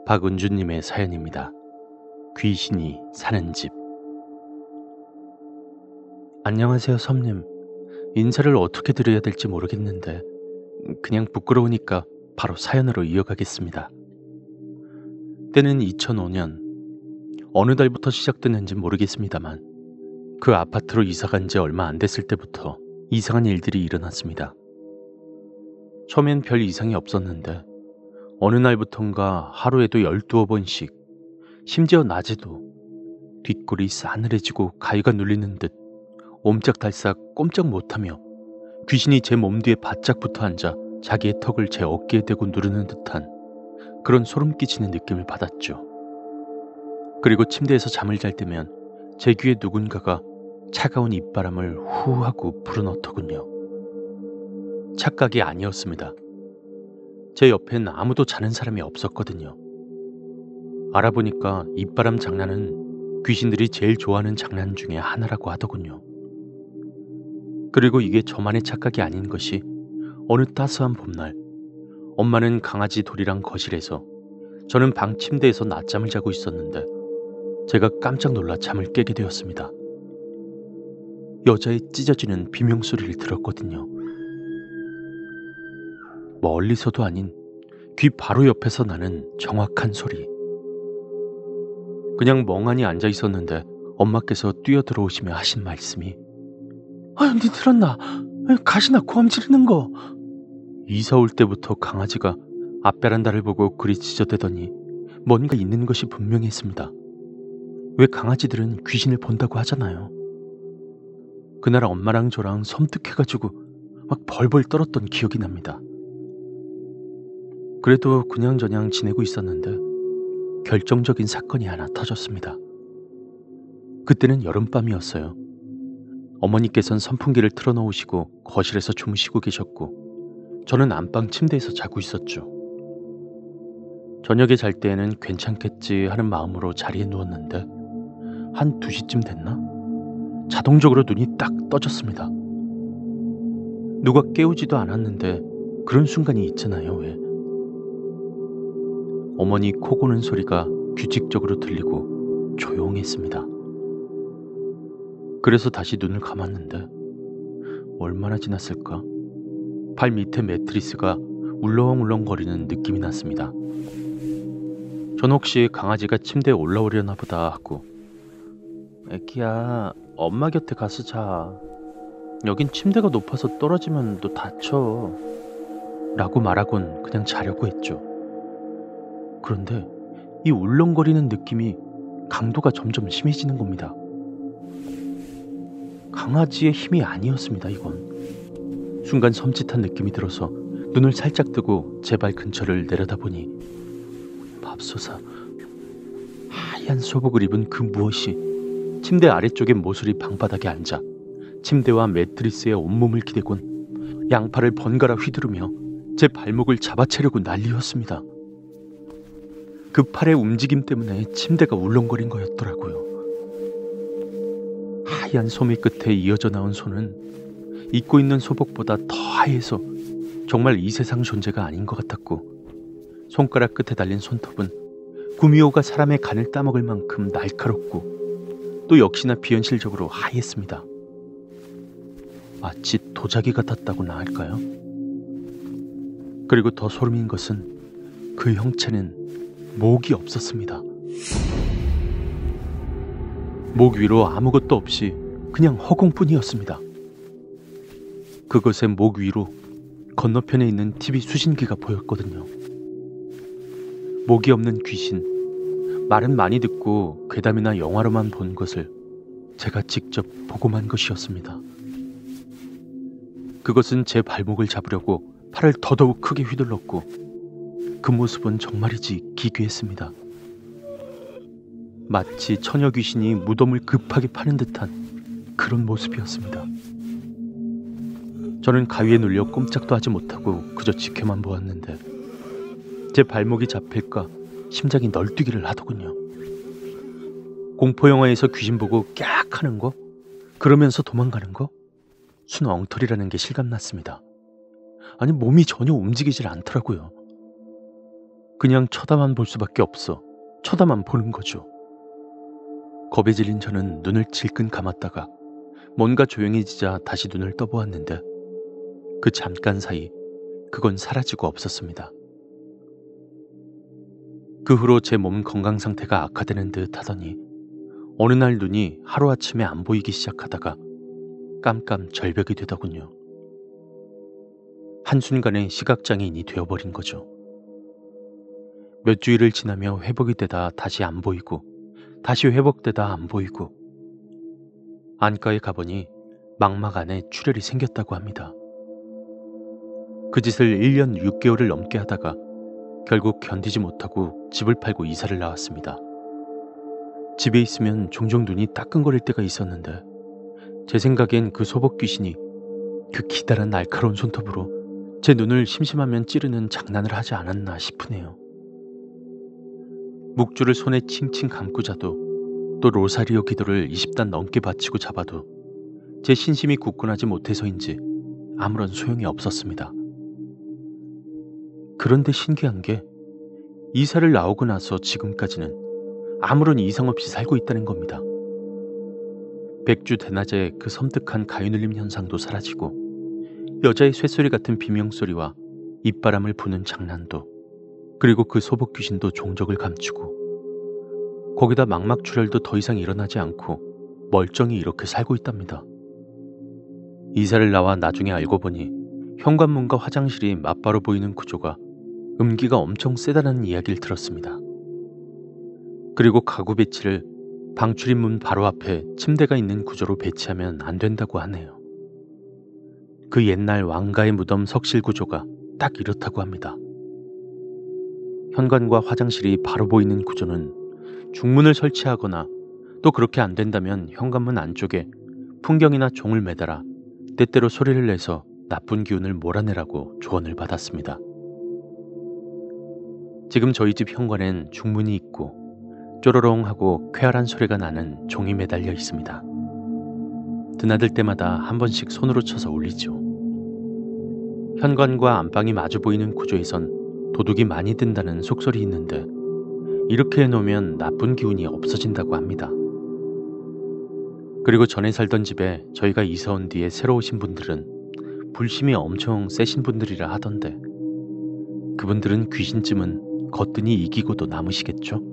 박은주님의 사연입니다. 귀신이 사는 집. 안녕하세요, 섬님. 인사를 어떻게 드려야 될지 모르겠는데 그냥 부끄러우니까 바로 사연으로 이어가겠습니다. 때는 2005년 어느 달부터 시작됐는지 모르겠습니다만 그 아파트로 이사간 지 얼마 안 됐을 때부터 이상한 일들이 일어났습니다. 처음엔 별 이상이 없었는데 어느 날부턴가 하루에도 12번씩, 심지어 낮에도 뒷골이 싸늘해지고 가위가 눌리는 듯 옴짝달싹 꼼짝 못하며 귀신이 제 몸 뒤에 바짝 붙어 앉아 자기의 턱을 제 어깨에 대고 누르는 듯한 그런 소름 끼치는 느낌을 받았죠. 그리고 침대에서 잠을 잘 때면 제 귀에 누군가가 차가운 입바람을 후 하고 불어넣더군요. 착각이 아니었습니다. 제 옆엔 아무도 자는 사람이 없었거든요. 알아보니까 입바람 장난은 귀신들이 제일 좋아하는 장난 중에 하나라고 하더군요. 그리고 이게 저만의 착각이 아닌 것이 어느 따스한 봄날, 엄마는 강아지 돌이랑 거실에서, 저는 방 침대에서 낮잠을 자고 있었는데 제가 깜짝 놀라 잠을 깨게 되었습니다. 여자의 찢어지는 비명소리를 들었거든요. 멀리서도 아닌 귀 바로 옆에서 나는 정확한 소리. 그냥 멍하니 앉아 있었는데 엄마께서 뛰어들어오시며 하신 말씀이 니 들었나? 가시나 고함 지르는 거. 이사 올 때부터 강아지가 앞베란다를 보고 그리 짖어대더니 뭔가 있는 것이 분명했습니다. 왜 강아지들은 귀신을 본다고 하잖아요. 그날 엄마랑 저랑 섬뜩해가지고 막 벌벌 떨었던 기억이 납니다. 그래도 그냥저냥 지내고 있었는데 결정적인 사건이 하나 터졌습니다. 그때는 여름밤이었어요. 어머니께서는 선풍기를 틀어놓으시고 거실에서 주무시고 계셨고 저는 안방 침대에서 자고 있었죠. 저녁에 잘 때에는 괜찮겠지 하는 마음으로 자리에 누웠는데 한 2시쯤 됐나? 자동적으로 눈이 딱 떠졌습니다. 누가 깨우지도 않았는데 그런 순간이 있잖아요, 왜? 어머니 코 고는 소리가 규칙적으로 들리고 조용했습니다. 그래서 다시 눈을 감았는데 얼마나 지났을까? 발 밑에 매트리스가 울렁울렁거리는 느낌이 났습니다. 전 혹시 강아지가 침대에 올라오려나 보다 하고 애기야, 엄마 곁에 가서 자. 여긴 침대가 높아서 떨어지면 너 다쳐. 라고 말하곤 그냥 자려고 했죠. 그런데 이 울렁거리는 느낌이 강도가 점점 심해지는 겁니다. 강아지의 힘이 아니었습니다, 이건. 순간 섬찟한 느낌이 들어서 눈을 살짝 뜨고 제 발 근처를 내려다보니 맙소사, 하얀 소복을 입은 그 무엇이 침대 아래쪽에 모서리 방바닥에 앉아 침대와 매트리스에 온몸을 기대곤 양팔을 번갈아 휘두르며 제 발목을 잡아채려고 난리였습니다. 그 팔의 움직임 때문에 침대가 울렁거린 거였더라고요. 하얀 소미 끝에 이어져 나온 손은 입고 있는 소복보다 더 하얘서 정말 이 세상 존재가 아닌 것 같았고, 손가락 끝에 달린 손톱은 구미호가 사람의 간을 따먹을 만큼 날카롭고 또 역시나 비현실적으로 하얘습니다. 마치 도자기 같았다고나 할까요? 그리고 더 소름인 것은 그 형체는 목이 없었습니다. 목 위로 아무것도 없이 그냥 허공뿐이었습니다. 그것의 목 위로 건너편에 있는 TV 수신기가 보였거든요. 목이 없는 귀신, 말은 많이 듣고 괴담이나 영화로만 본 것을 제가 직접 보고만 것이었습니다. 그것은 제 발목을 잡으려고 팔을 더더욱 크게 휘둘렀고 그 모습은 정말이지 기괴했습니다. 마치 처녀 귀신이 무덤을 급하게 파는 듯한 그런 모습이었습니다. 저는 가위에 눌려 꼼짝도 하지 못하고 그저 지켜만 보았는데 제 발목이 잡힐까 심장이 널뛰기를 하더군요. 공포영화에서 귀신 보고 깍 하는 거? 그러면서 도망가는 거? 순 엉터리라는 게 실감났습니다. 아니, 몸이 전혀 움직이질 않더라고요. 그냥 쳐다만 볼 수밖에 없어. 쳐다만 보는 거죠. 겁에 질린 저는 눈을 질끈 감았다가 뭔가 조용해지자 다시 눈을 떠보았는데 그 잠깐 사이 그건 사라지고 없었습니다. 그 후로 제 몸 건강 상태가 악화되는 듯 하더니 어느 날 눈이 하루아침에 안 보이기 시작하다가 깜깜 절벽이 되더군요. 한순간에 시각장애인이 되어버린 거죠. 몇 주일을 지나며 회복이 되다 다시 안 보이고 다시 회복되다 안 보이고 안과에 가보니 망막 안에 출혈이 생겼다고 합니다. 그 짓을 1년 6개월을 넘게 하다가 결국 견디지 못하고 집을 팔고 이사를 나왔습니다. 집에 있으면 종종 눈이 따끔거릴 때가 있었는데 제 생각엔 그 소복 귀신이 그 기다란 날카로운 손톱으로 제 눈을 심심하면 찌르는 장난을 하지 않았나 싶으네요. 묵주를 손에 칭칭 감고 자도 또 로사리오 기도를 20단 넘게 바치고 잡아도 제 신심이 굳건하지 못해서인지 아무런 소용이 없었습니다. 그런데 신기한 게 이사를 나오고 나서 지금까지는 아무런 이상 없이 살고 있다는 겁니다. 백주 대낮에 그 섬뜩한 가위눌림 현상도 사라지고 여자의 쇳소리 같은 비명소리와 입바람을 부는 장난도 그리고 그 소복 귀신도 종적을 감추고 거기다 망막출혈도 더 이상 일어나지 않고 멀쩡히 이렇게 살고 있답니다. 이사를 나와 나중에 알고 보니 현관문과 화장실이 맞바로 보이는 구조가 음기가 엄청 세다는 이야기를 들었습니다. 그리고 가구 배치를 방 출입문 바로 앞에 침대가 있는 구조로 배치하면 안 된다고 하네요. 그 옛날 왕가의 무덤 석실 구조가 딱 이렇다고 합니다. 현관과 화장실이 바로 보이는 구조는 중문을 설치하거나 또 그렇게 안 된다면 현관문 안쪽에 풍경이나 종을 매달아 때때로 소리를 내서 나쁜 기운을 몰아내라고 조언을 받았습니다. 지금 저희 집 현관엔 중문이 있고 쪼로롱하고 쾌활한 소리가 나는 종이 매달려 있습니다. 드나들 때마다 한 번씩 손으로 쳐서 울리죠. 현관과 안방이 마주 보이는 구조에선 도둑이 많이 든다는 속설이 있는데 이렇게 해놓으면 나쁜 기운이 없어진다고 합니다. 그리고 전에 살던 집에 저희가 이사 온 뒤에 새로 오신 분들은 불심이 엄청 세신 분들이라 하던데 그분들은 귀신쯤은 거뜬히 이기고도 남으시겠죠?